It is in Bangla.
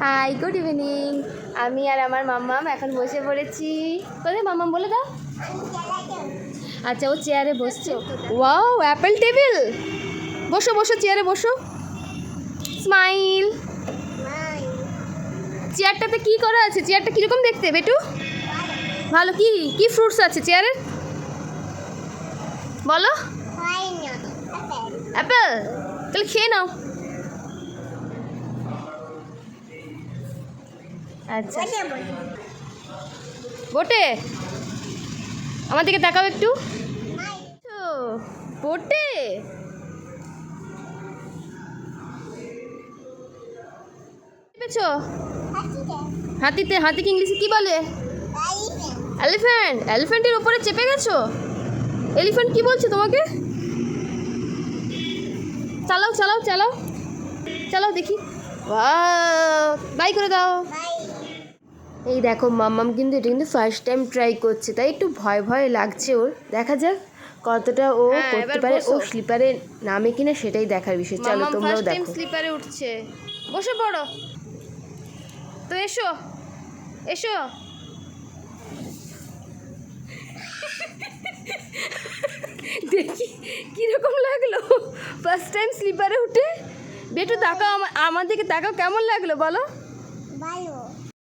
High, good evening. আমি আর আমার মাম্মাম এখন বসে পড়েছি। কোথায় মাম্মাম বলে দাও? আচ্ছা, ও চেয়ারে বসছে। Wow, Apple table. বসো বসো, চেয়ারে বসো। স্মাইল। চেয়ারটাতে কি করা আছে? চেয়ারটা কীরকম দেখতে বেটু? ভালো। কি কি ফ্রুটস আছে চেয়ারে বলো? অ্যাপেল। তাহলে খেয়ে নাও। আচ্ছা, বোটে আমার দিকে তাকাও একটু। বোটে পেয়েছো? হাতিতে। হাতিকে ইংলিশে কি বলে? এলিফ্যান্ট। এলিফ্যান্টের উপরে চেপে গেছো? এলিফ্যান্ট কি বলছে তোমাকে? চালাও চালাও চালাও চালাও দেখি। বাই করে দাও। এই দেখো, মাম্মাম কিন্তু এটা কিন্তু ফার্স্ট টাইম ট্রাই করছে, তাই একটু ভয় ভয় লাগছে ওর। দেখা যাক কতটা ও করতে পারে। ও স্লিপারে নামে কিনা সেটাই দেখার বিষয়। চলো তোমরাও দেখো। স্লিপারে উঠছে। বসে পড়ো তো, এসো এসো। দেখি কিরকম লাগলো ফার্স্ট টাইম স্লিপারে উঠে। বেটু তাকাও, আমার দিকে তাকাও, কেমন লাগলো বলো?